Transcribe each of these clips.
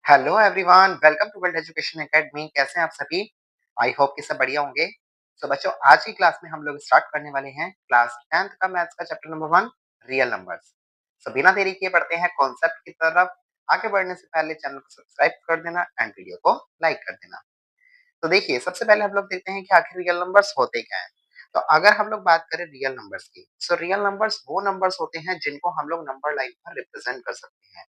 Hello everyone, welcome to world education academy. कैसे हैं आप सभी? आई होप कि सब बढ़िया होंगे। तो बच्चों, आज की क्लास में हम लोग स्टार्ट करने वाले हैं क्लास 10th का मैथ्स का चैप्टर नंबर 1, रियल नंबर्स। सो बिना देरी किए बढ़ते हैं कॉन्सेप्ट की तरफ। आगे बढ़ने से पहले चैनल को सब्सक्राइब कर देना एंड वीडियो को लाइक कर देना। तो देखिए, सबसे पहले हम लोग देखते हैं कि आखिर रियल नंबर्स होते क्या हैं। तो अगर हम लोग बात करें रियल नंबर्स की, सो रियल नंबर्स वो नंबर्स होते हैं जिनको हम लोग नंबर लाइन पर रिप्रेजेंट कर सकते हैं।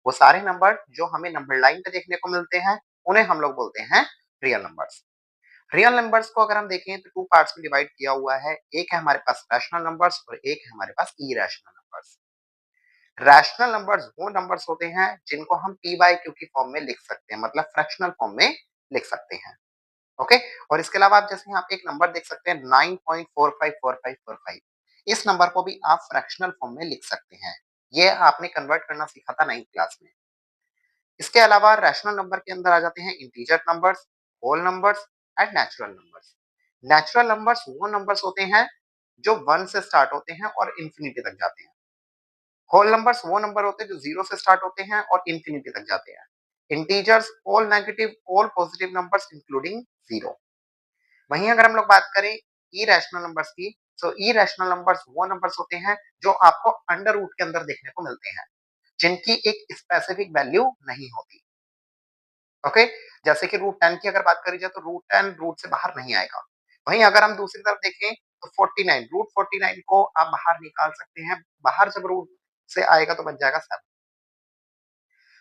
वो सारे नंबर जो हमें नंबर लाइन पे देखने को मिलते हैं, उन्हें हम लोग बोलते हैं रियल नंबर्स। रियल नंबर्स को अगर हम देखें तो टू पार्ट्स में डिवाइड किया हुआ है। एक है हमारे पास रैशनल नंबर्स और एक है हमारे पास इरेशनल नंबर्स। रैशनल नंबर्स वो नंबर्स होते हैं जिनको हम पी बाय क्यू की फॉर्म में लिख सकते हैं, मतलब फ्रैक्शनल फॉर्म में लिख सकते हैं। ओके। और इसके अलावा आप जैसे यहाँ पे एक नंबर देख सकते हैं 9.454545। इस नंबर को भी आप फ्रैक्शनल फॉर्म में लिख सकते हैं। ये आपने कन्वर्ट करना सीखा था 9th क्लास में। इसके अलावा रैशनल नंबर के अंदर आ जाते हैं integer numbers, whole numbers and natural numbers. Natural numbers वो नंबर्स होते हैं जो 1 से स्टार्ट होते हैं और इंफिनिटी तक जाते हैं। होल नंबर्स वो नंबर होते हैं जो 0 से स्टार्ट होते हैं और इंफिनिटी तक जाते हैं। Integers all negative, all positive numbers including 0। वहीं अगर हम लोग बात करें इरेशनल नंबर्स की, तो इरेशनल नंबर्स वो नंबर्स होते हैं जो आपको अंडर रूट के अंदर देखने को मिलते हैं, जिनकी एक स्पेसिफिक वैल्यू नहीं होती। ओके। जैसे कि रूट 10 की अगर बात करी जाए तो रूट 10 रूट से बाहर नहीं आएगा। वहीं अगर हम दूसरी तरफ देखें तो 49, रूट 49 को आप बाहर निकाल सकते हैं। बाहर जब रूट से आएगा तो बच जाएगा 7।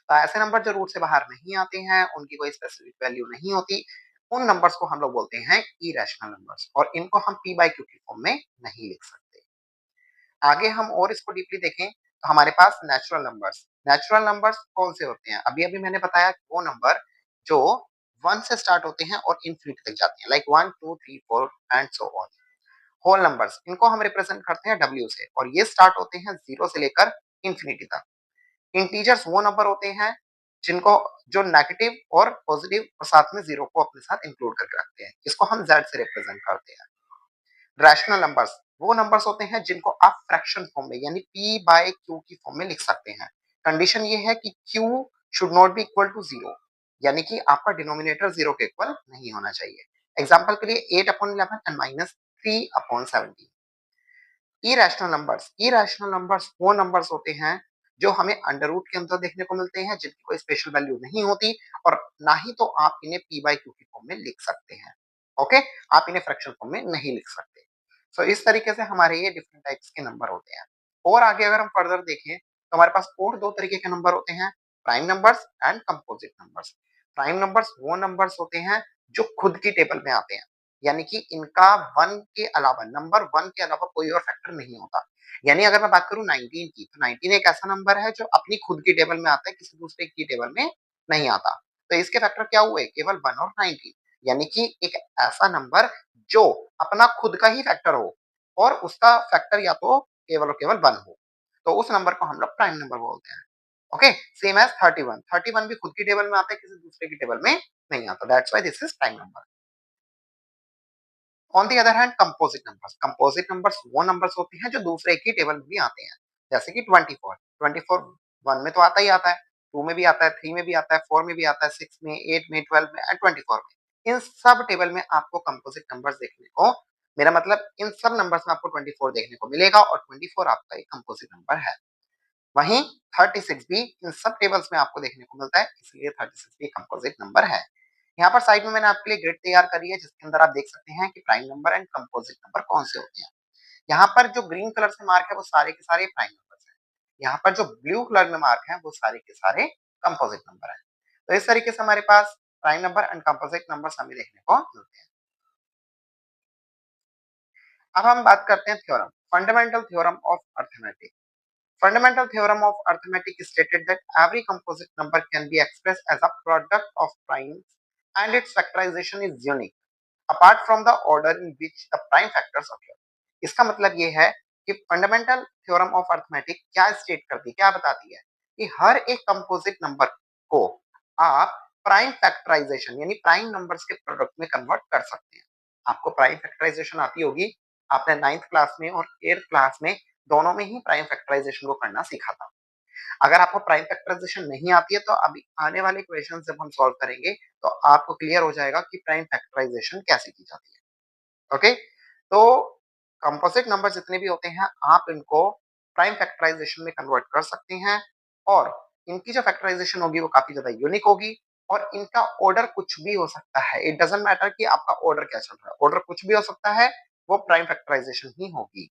तो ऐसे नंबर जो रूट से बाहर नहीं आते हैं, उनकी कोई स्पेसिफिक वैल्यू नहीं होती, उन नंबर्स को हम लोग बोलते हैं इरेशनल नंबर्स, और इनको हम पी बाय क्यू की फॉर्म में नहीं लिख सकते। आगे हम और इसको डीपली देखें तो हमारे पास नेचुरल नंबर्स। नेचुरल नंबर्स कौन से होते हैं? अभी अभी मैंने बताया वो नंबर जो 1 से स्टार्ट होते हैं और इंफिनिटी तक जाते हैं, like 1 2 3 4 and so on. Whole numbers, इनको हम रिप्रेजेंट करते हैं डब्ल्यू से, और ये स्टार्ट होते हैं 0 से लेकर इंफिनिटी तक। इंटीजर्स वो नंबर होते हैं जिनको जो नेगेटिव और पॉजिटिव और साथ में 0 को अपने साथ इंक्लूड करके रखते हैं, इसको हम जेड से रिप्रेजेंट करते हैं। रैशनल नंबर्स वो नंबर्स होते हैं जिनको आप फ्रैक्शन फॉर्म में यानी पी बाय क्यू की फॉर्म में लिख सकते हैं। कंडीशन ये है कि Q should not be equal to 0, यानी कि आपका डिनोमिनेटर 0 के इक्वल नहीं होना चाहिए। एग्जांपल के लिए 8/11 एंड -3/17। इरेशनल नंबर्स वो नंबर्स होते हैं जो हमें अंडर रूट के अंदर देखने को मिलते हैं, जिनकी कोई स्पेशल वैल्यू नहीं होती, और ना ही तो आप इन्हें पी बाय क्यू की फॉर्म में लिख सकते हैं। ओके। आप इन्हें फ्रैक्शन फॉर्म में नहीं लिख सकते। सो इस तरीके से हमारे ये डिफरेंट टाइप्स के नंबर होते हैं। और आगे अगर हम फर्दर देखें तो हमारे पास और दो तरीके के नंबर होते हैं, prime numbers and composite numbers. Prime numbers वो नंबर्स होते हैं जो खुद की टेबल में आते हैं, यानी कि इनका 1 के अलावा, नंबर 1 के अलावा कोई और फैक्टर नहीं होता। यानी अगर मैं बात करूं 19 की, तो 19 एक ऐसा नंबर है जो अपनी खुद की टेबल में आता है, किसी दूसरे की टेबल में नहीं आता। तो इसके फैक्टर क्या हुए? केवल 1 और 19। यानी कि एक ऐसा नंबर जो अपना खुद का ही फैक्टर हो और उसका फैक्टर या तो केवल और केवल 1 हो, तो उस नंबर को हम लोग प्राइम नंबर बोलते हैं। ओके। सेम एज 31, 31 भी खुद की टेबल में आता है, किसी दूसरे की टेबल में नहीं आता। That's why this is prime number. On the other hand composite numbers वो नंबर्स होते हैं जो दूसरे की टेबल में भी आते हैं। जैसे कि 24, 24 1 में तो आता ही आता है, 2 में भी आता है, 3 में भी आता है, 4 में भी आता है, 6 में, 8 में, 12 में एंड 24 में। इन सब टेबल में आपको कंपोजिट नंबर्स देखने को, मेरा मतलब इन सब नंबर्स में आपको 24 देखने को मिलेगा, और 24 आपका एक कंपोजिट नंबर है। वहीं 36 भी इन सब टेबल्स में आपको देखने को मिलता है, इसलिए 36 भी कंपोजिट नंबर है। यहाँ पर साइड में मैंने आपके लिए ग्रिड तैयार करी है, जिसके अंदर आप देख सकते हैं कि prime number and composite number कौन से होते हैं। यहाँ पर जो ग्रीन कलर से मार्क है वो सारे के सारे प्राइम नंबर्स हैं। यहाँ पर जो ब्लू कलर में मार्क है वो सारे के सारे कंपोजिट नंबर हैं। तो इस तरीके से हमारे पास prime number and composite numbers हमें देखने को मिलते हैं। अब हम बात करते हैं theorem, fundamental theorem of arithmetic. Fundamental theorem of arithmetic stated that every composite number can be expressed as a product of primes and its factorization is unique apart from the order in which the prime factors occur. इसका मतलब ये है कि fundamental theorem of arithmetic क्या state करती है, क्या बताती है कि हर एक कंपोजिट नंबर को आप प्राइम फैक्टराइजेशन यानी प्राइम नंबर्स के प्रोडक्ट में कन्वर्ट कर सकते हैं। आपको प्राइम फैक्टराइजेशन आती होगी, आपने 9th क्लास में और 8th क्लास में दोनों में ही प्राइम फैक्टराइजेशन को करना सीखा था। अगर आपको प्राइम फैक्टराइजेशन नहीं आती है तो अभी आने वाले क्वेश्चन जब हम सॉल्व करेंगे तो आपको क्लियर हो जाएगा कि प्राइम फैक्टराइजेशन कैसे की जाती है। ओके, तो कंपोजिट नंबर जितने भी होते हैं आप इनको प्राइम फैक्टराइजेशन में कन्वर्ट कर सकते हैं और इनकी जो फैक्टराइजेशन होगी वो काफी ज्यादा यूनिक होगी और इनका ऑर्डर कुछ भी हो सकता है। इट डजंट मैटर कि आपका ऑर्डर क्या चल रहा है, ऑर्डर कुछ भी हो सकता है, वो प्राइम फैक्टराइजेशन ही होगी।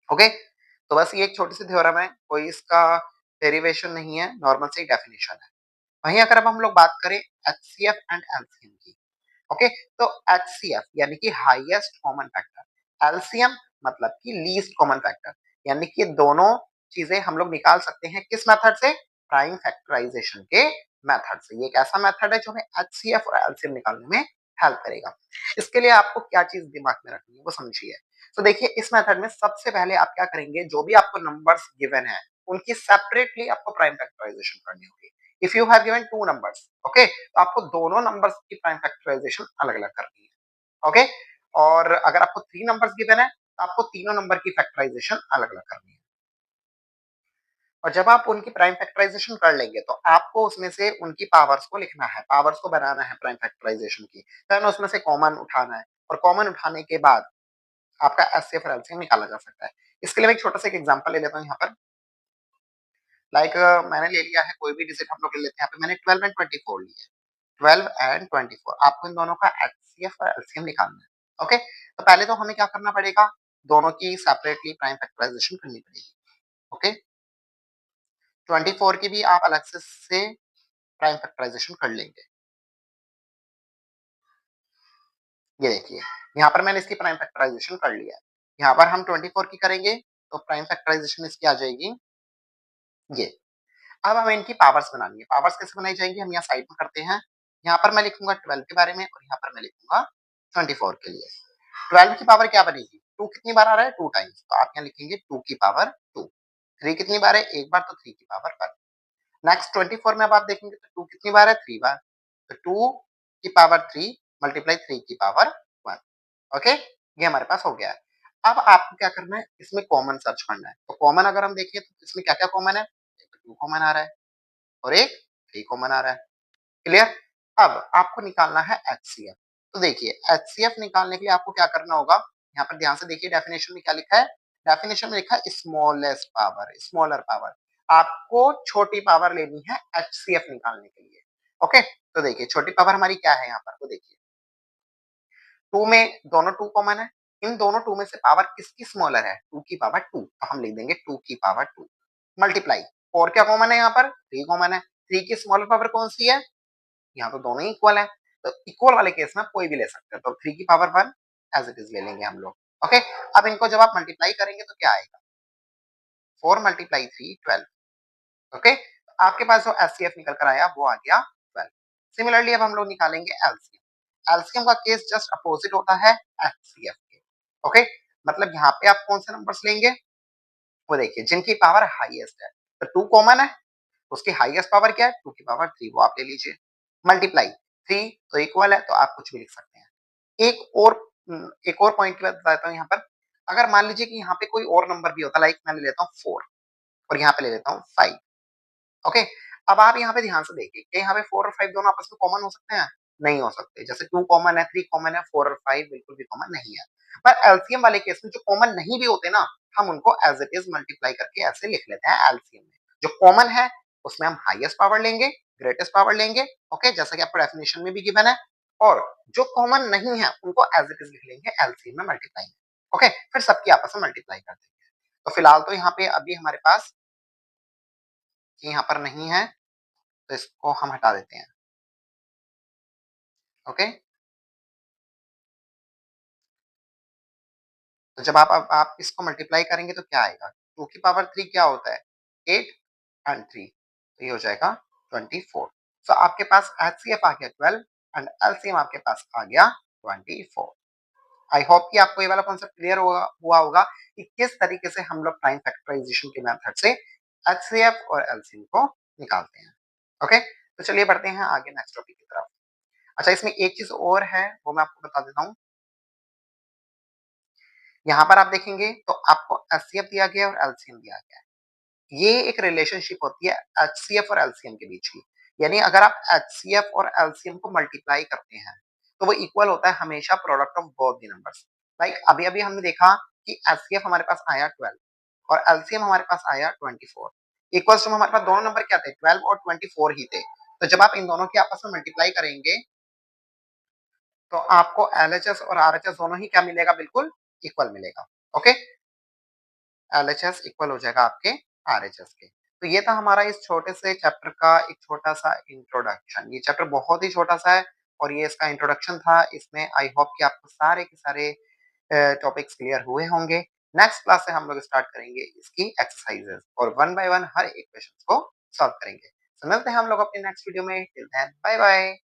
ओके, तो बस ये एक छोटी सी थ्योरम है, कोई इसका डेरिवेशन नहीं है, नॉर्मल सी डेफिनेशन है। वहीं अगर अब हम लोग बात करें एचसीएफ एंड एलसीएम की, ओके, तो एचसीएफ यानी कि हाईएस्ट कॉमन फैक्टर, एलसीएम मतलब कि लीस्ट कॉमन फैक्टर, यानी कि दोनों चीजें हम लोग निकाल सकते हैं किस मेथड से, प्राइम फैक्टराइजेशन के मेथड से। ये एक ऐसा मेथड है जो हमें एचसीएफ और एलसीएम निकालने में हेल्प करेगा। इसके लिए आपको क्या चीज दिमाग में रखनी है वो समझिए। तो देखिए इस मेथड में सबसे पहले आप क्या करेंगे, जो भी आपको नंबर्स गिवन है उनकी सेपरेटली आपको प्राइम फैक्टराइजेशन करनी होगी। If you have given two numbers, okay, तो आपको दोनों नंबर्स की प्राइम फैक्टराइजेशन अलग अलग करनी है। ओके, और अगर आपको थ्री नंबर्स गिवन है तो आपको तीनों नंबर की फैक्टराइजेशन अलग अलग करनी है। और जब आप उनकी प्राइम फैक्टराइजेशन कर लेंगे तो आपको उसमें से उनकी पावर्स को लिखना है, पावर्स को बनाना है प्राइम फैक्टराइजेशन की, देन उसमें से कॉमन उठाना है और कॉमन उठाने के बाद आपका एचसीएफ और एलसीएम निकाला जा सकता है। इसके लिए मैं एक छोटा सा एक एग्जांपल ले लेता हूँ यहाँ पर। लाइक मैंने ले लिया है कोई भी डिजिट हम लोग ले लेते हैं, यहाँ पे मैंने 12 एंड 24 लिया है। 12 एंड 24 आपको इन दोनों का एचसीएफ और एलसीएम निकालना है। ओके, तो पहले तो हमें क्या करना पड़ेगा, दोनों की सेपरेटली प्राइम फैक्टराइजेशन करनी पड़ेगी। ओके, 24 की भी आप अलग से प्राइम फैक्टराइजेशन कर लेंगे। ये देखिए यहाँ पर मैंने इसकी प्राइम फैक्टराइजेशन कर लिया है। यहाँ पर हम 24 की करेंगे तो प्राइम फैक्टराइजेशन इसकी आ जाएगी ये। अब हमें इनकी पावर्स बनानी है। पावर्स कैसे बनाई जाएंगी हम यहाँ साइड में करते हैं। यहाँ पर मैं लिखूंगा 12 के बारे में और यहाँ पर मैं लिखूंगा 24 के लिए। 12 की पावर क्या बनेगी, 2 कितनी बार आ रहा है, 2 टाइम्स, तो आप यहाँ लिखेंगे 2 की पावर 2। 3 कितनी बार है, एक बार, तो 3 की पावर 1। नेक्स्ट 24 में अब आप देखेंगे तो 2 कितनी बार है, 3 बार, तो 2 की पावर 3 मल्टीप्लाई 3 की पावर 1। ओके, ये हमारे पास हो गया है। अब आपको क्या करना है, इसमें कॉमन सर्च करना है। तो कॉमन अगर हम देखें तो इसमें क्या क्या कॉमन है, एक 2 कॉमन आ रहा है और एक 3 कॉमन आ रहा है। क्लियर। अब आपको निकालना है एचसीएफ। तो देखिए एचसीएफ निकालने के लिए आपको क्या करना होगा, यहाँ पर ध्यान से देखिए डेफिनेशन में क्या लिखा है, डेफिनेशन में लिखा है स्मॉलेस्ट पावर, स्मॉलर पावर। आपको छोटी पावर लेनी है एचसीएफ निकालने के लिए। ओके, तो देखिए छोटी पावर हमारी क्या है यहाँ पर, तो देखिए 2 में दोनों 2 कॉमन है, इन दोनों 2 में से पावर किसकी स्मॉलर है, 2 की पावर 2, तो हम लिख देंगे 2 की पावर 2 मल्टीप्लाई 4 क्या कॉमन है, यहाँ पर 3 कॉमन है, 3 की स्मॉलर पावर कौन सी है, यहाँ तो दोनों ही इक्वल है, तो इक्वल वाले केस में कोई भी ले सकते हैं, तो 3 की पावर 1 एज इट इज ले लेंगे हम लोग। ओके, अब इनको जब आप मल्टीप्लाई करेंगे तो क्या आएगा, 4 मल्टीप्लाई 3 12। ओके, आपके पास जो एचसीएफ निकल कर आया वो आ गया 12। सिमिलरली अब हम लोग निकालेंगे एलसीएम। एलसीएम का केस जस्ट अपोजिट होता है एचसीएफ के। ओके, मतलब यहाँ पे आप कौन से नंबर्स लेंगे, वो देखिए जिनकी पावर हाईएस्ट है, तो 2 कॉमन है, उसकी हाईएस्ट पावर क्या है, 2 की पावर 3, वो आप ले लीजिए, मल्टीप्लाई 3 तो इक्वल है, तो आप कुछ भी लिख सकते हैं। एक और पॉइंट बताता हूँ यहाँ पर, अगर मान लीजिए कि यहाँ पे कोई और नंबर भी होता, लाइक मैं ले लेता हूँ 4 और यहाँ पे ले लेता हूँ 5। ओके, अब आप यहाँ पे ध्यान से देखिए कि यहाँ पे 4 और 5 दोनों आपस में कॉमन हो सकते हैं, नहीं हो सकते। जैसे 2 कॉमन है, 3 कॉमन है, 4 और 5 बिल्कुल भी कॉमन नहीं है। पर एलसीएम वाले केस में जो कॉमन नहीं भी होते ना, हम उनको एज इट इज मल्टीप्लाई करके ऐसे लिख लेते हैं एलसीएम में। जो कॉमन है उसमें हम हाईएस्ट पावर लेंगे, ग्रेटेस्ट पावर लेंगे, ओके, जैसा कि आपको डेफिनेशन में भी गिवन है, और जो कॉमन नहीं है उनको एज इट इज लिख लेंगे एलसीएम में मल्टीप्लाई में। ओके, फिर सबकी आपस में मल्टीप्लाई कर देंगे। तो फिलहाल तो यहाँ पे अभी हमारे पास यहाँ पर नहीं है, तो इसको हम हटा देते हैं। ओके, तो जब आप इसको मल्टीप्लाई करेंगे तो क्या आएगा, 2 की पावर 3 क्या होता है, 8 एंड 3, तो ये हो जाएगा 24। सो आपके पास एचसीएफ आ गया 12 एंड एलसीएम आपके पास आ गया 24। आई होप कि आपको ये वाला कॉन्सेप्ट क्लियर हुआ होगा कि किस तरीके से हम लोग प्राइम फैक्टराइजेशन के मेथड से एचसीएफ और एलसीएम को निकालते हैं। ओके, तो चलिए बढ़ते हैं आगे नेक्स्ट टॉपिक की तरफ। अच्छा, इसमें एक चीज और है वो मैं आपको बता देता हूँ। यहाँ पर आप देखेंगे तो आपको एचसीएफ दिया गया है और एलसीएम दिया गया है। ये एक रिलेशनशिप होती है एचसीएफ और एलसीएम के बीच की। यानी अगर आप एचसीएफ और एलसीएम को मल्टीप्लाई करते हैं, तो वो इक्वल होता है हमेशा product of both the numbers. Like अभी-अभी हमने देखा कि एचसीएफ हमारे पास आया 12 और एलसीएम हमारे पास आया 24। इक्वल्स टू में हमारे पास दोनों नंबर क्या थे? 12 और 24 ही थे। तो जब आप इन दोनों की आपस में मल्टीप्लाई करेंगे, तो आपको एलएचएस और आरएचएस दोनों ही क्या मिलेगा? बिल्कुल इक्वल मिलेगा। ओके? एलएचएस इक्वल हो जाएगा आपके आरएचएस के। तो ये था हमारा इस छोटे से चैप्टर का एक छोटा-सा इंट्रोडक्शन। ये चैप्टर बहुत ही छोटा-सा है और ये इसका इंट्रोडक्शन था। इसमें आई होप कि आपको सारे के सारे टॉपिक्स क्लियर हुए होंगे। नेक्स्ट क्लास से हम लोग स्टार्ट करेंगे इसकी एक्सरसाइजेस और वन बाय वन हर एक क्वेश्चन को सॉल्व करेंगे। तो मिलते हैं हम लोग अपने नेक्स्ट वीडियो में। Till then bye bye.